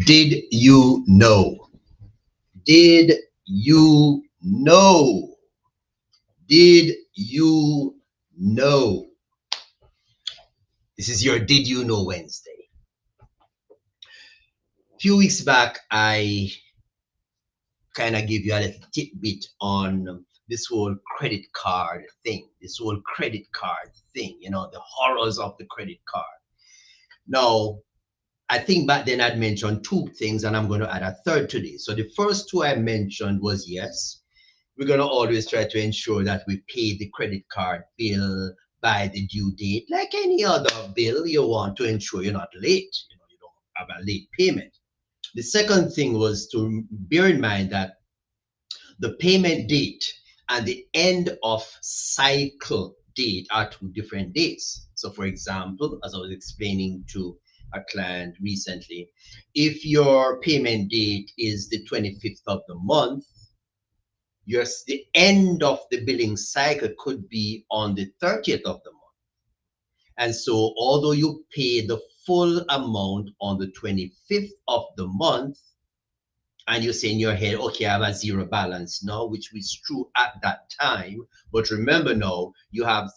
Did you know? Did you know? Did you know? This is your Did You Know Wednesday. A few weeks back, I kind of gave you a little tidbit on this whole credit card thing, the horrors of the credit card. Now, I think back then I'd mentioned two things, and I'm going to add a third today. So the first two I mentioned was yes, we're going to always try to ensure that we pay the credit card bill by the due date, like any other bill. You want to ensure you're not late. You don't have a late payment. The second thing was to bear in mind that the payment date and the end of cycle date are two different dates. So, for example, as I was explaining to a client recently, if your payment date is the 25th of the month, the end of the billing cycle could be on the 30th of the month. And so, although you pay the full amount on the 25th of the month, and you say in your head, okay, I have a zero balance now, which was true at that time. But remember now, you have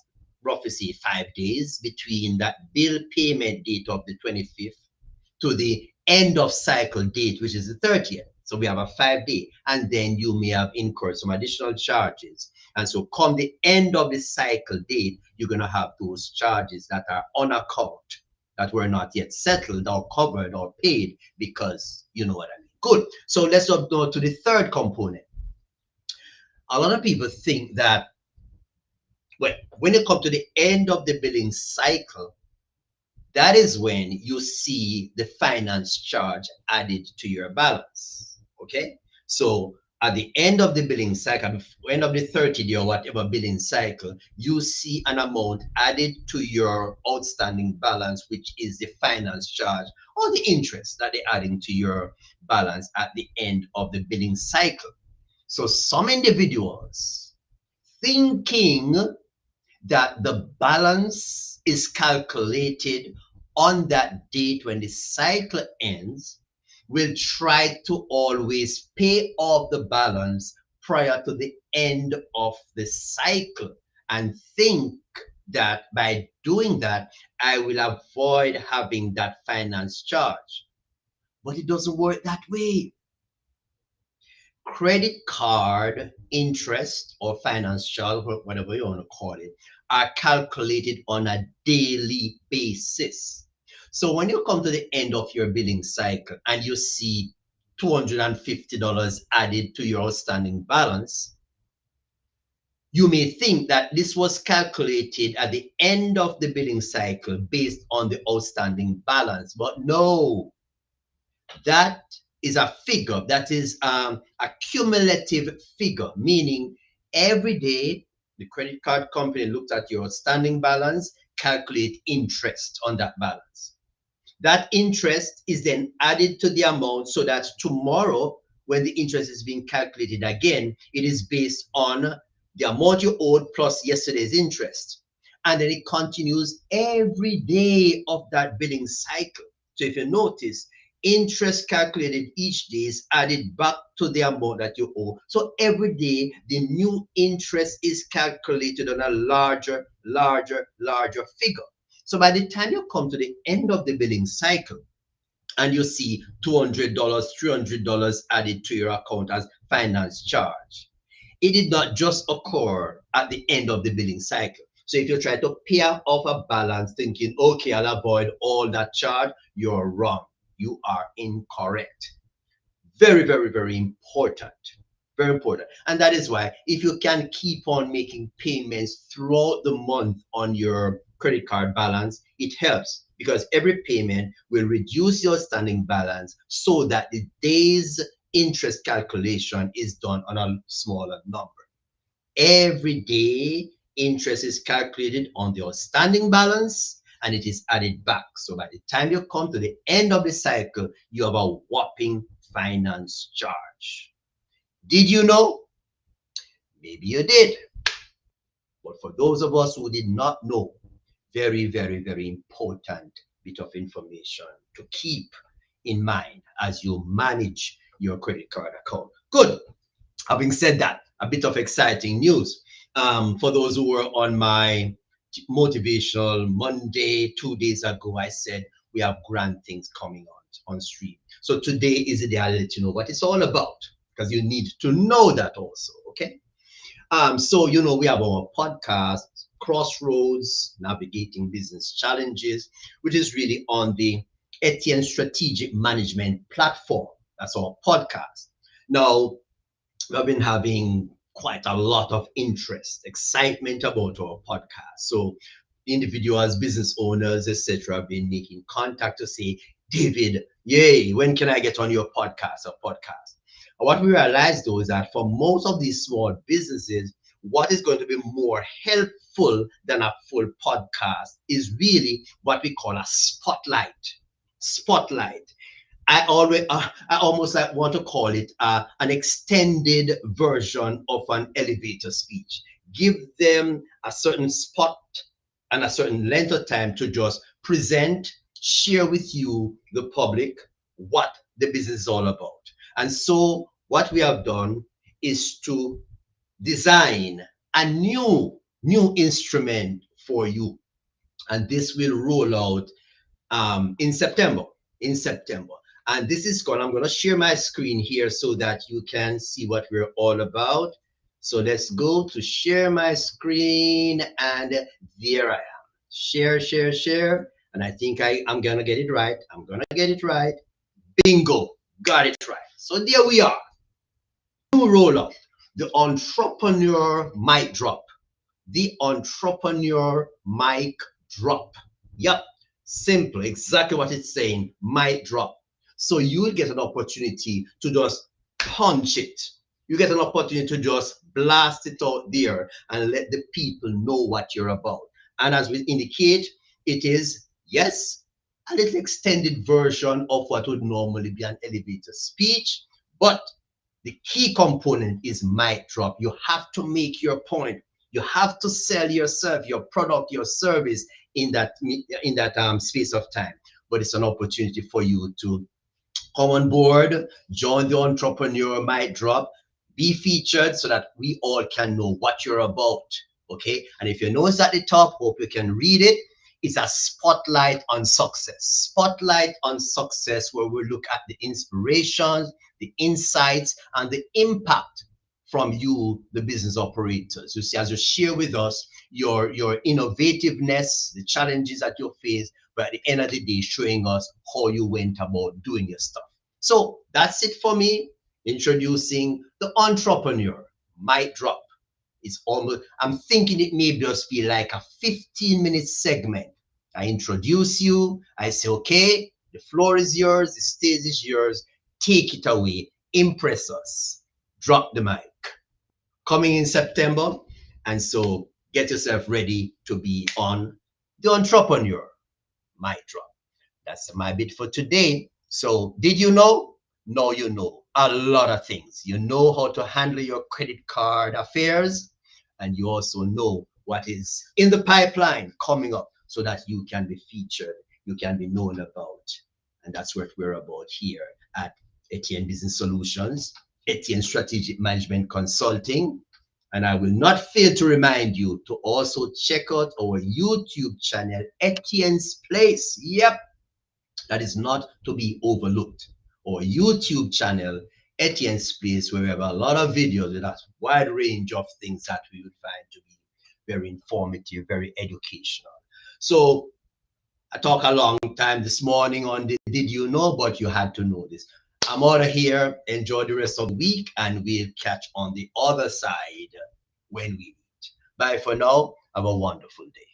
roughly say 5 days between that bill payment date of the 25th to the end of cycle date, which is the 30th. So we have a 5 day, and then you may have incurred some additional charges. And so come the end of the cycle date, you're going to have those charges that are on account, that were not yet settled or covered or paid, because you know what I mean. Good. So let's go to the third component. A lot of people think that, well, when you come to the end of the billing cycle, that is when you see the finance charge added to your balance. Okay. So at the end of the billing cycle, end of the 30-day or whatever billing cycle, you see an amount added to your outstanding balance, which is the finance charge or the interest that they're adding to your balance at the end of the billing cycle. So some individuals thinking that the balance is calculated on that date when the cycle ends will try to always pay off the balance prior to the end of the cycle and think that by doing that, I will avoid having that finance charge. But it doesn't work that way. Credit card interest or finance charge, whatever you want to call it, are calculated on a daily basis. So when you come to the end of your billing cycle and you see $250 added to your outstanding balance, you may think that this was calculated at the end of the billing cycle based on the outstanding balance. But no, that is a figure, that is a cumulative figure, meaning every day the credit card company looks at your outstanding balance, calculate interest on that balance. That interest is then added to the amount so that tomorrow, when the interest is being calculated again, it is based on the amount you owed plus yesterday's interest. And then it continues every day of that billing cycle. So if you notice, interest calculated each day is added back to the amount that you owe. So every day, the new interest is calculated on a larger figure. So by the time you come to the end of the billing cycle and you see $200, $300 added to your account as finance charge, it did not just occur at the end of the billing cycle. So if you try to pay off a balance thinking, okay, I'll avoid all that charge, you're wrong. You are incorrect. Very, very, very important. Very important. And that is why if you can keep on making payments throughout the month on your credit card balance, it helps because every payment will reduce your standing balance so that the day's interest calculation is done on a smaller number. Every day, interest is calculated on the outstanding balance and it is added back. So by the time you come to the end of the cycle, you have a whopping finance charge. Did you know? Maybe you did. But for those of us who did not know, very, very, very important bit of information to keep in mind as you manage your credit card account. Good. Having said that, a bit of exciting news. For those who were on my motivational Monday 2 days ago, I said we have grand things coming on stream. So today is the day I'll let you know what it's all about, because you need to know that also. Okay. So we have our podcast, Crossroads, Navigating Business Challenges, which is really on the Etienne Strategic Management platform. That's our podcast. Now, we've been having quite a lot of interest, excitement about our podcast. So individuals, business owners, etc., have been making contact to say, David, yay, when can I get on your podcast or podcast? And what we realized though is that for most of these small businesses, what is going to be more helpful than a full podcast is really what we call a spotlight. Spotlight. I almost like want to call it an extended version of an elevator speech. Give them a certain spot and a certain length of time to just present, share with you, the public, what the business is all about. And so what we have done is to design a new instrument for you. And this will roll out in September. And this is I'm going to share my screen here so that you can see what we're all about. So let's go to share my screen, and there I am. Share. And I think I'm going to get it right. Bingo. Got it right. So there we are. New rollout. The entrepreneur mic drop. The entrepreneur mic drop. Yep. Simple. Exactly what it's saying. Mic drop. So you will get an opportunity to just punch it. You get an opportunity to just blast it out there and let the people know what you're about. And as we indicate, it is, yes, a little extended version of what would normally be an elevator speech, but the key component is mic drop. You have to make your point. You have to sell yourself, your product, your service in that space of time. But it's an opportunity for you to come on board, join the entrepreneur mic drop, be featured so that we all can know what you're about. Okay. And if you notice at the top, hope you can read it. It's a spotlight on success. Spotlight on success, where we look at the inspirations, the insights, and the impact from you, the business operators. You see, as you share with us your innovativeness, the challenges that you face, but at the end of the day, showing us how you went about doing your stuff. So that's it for me, introducing the entrepreneur mic drop. It's almost, I'm thinking it may just feel like a 15-minute segment. I introduce you, I say, okay, the floor is yours, the stage is yours, take it away, impress us, drop the mic. Coming in September, and so get yourself ready to be on the entrepreneur mic drop. That's my bit for today. So did you know? Now you know a lot of things. You know how to handle your credit card affairs, and you also know what is in the pipeline coming up so that you can be featured, you can be known about. And that's what we're about here at Etienne Business Solutions, Etienne Strategic Management Consulting. And I will not fail to remind you to also check out our YouTube channel, Etienne's Place. Yep, that is not to be overlooked. Our YouTube channel, Etienne's Place, where we have a lot of videos with a wide range of things that we would find to be very informative, very educational. So I talked a long time this morning on the did you know, but you had to know this. I'm out of here. Enjoy the rest of the week, and we'll catch on the other side when we meet. Bye for now. Have a wonderful day.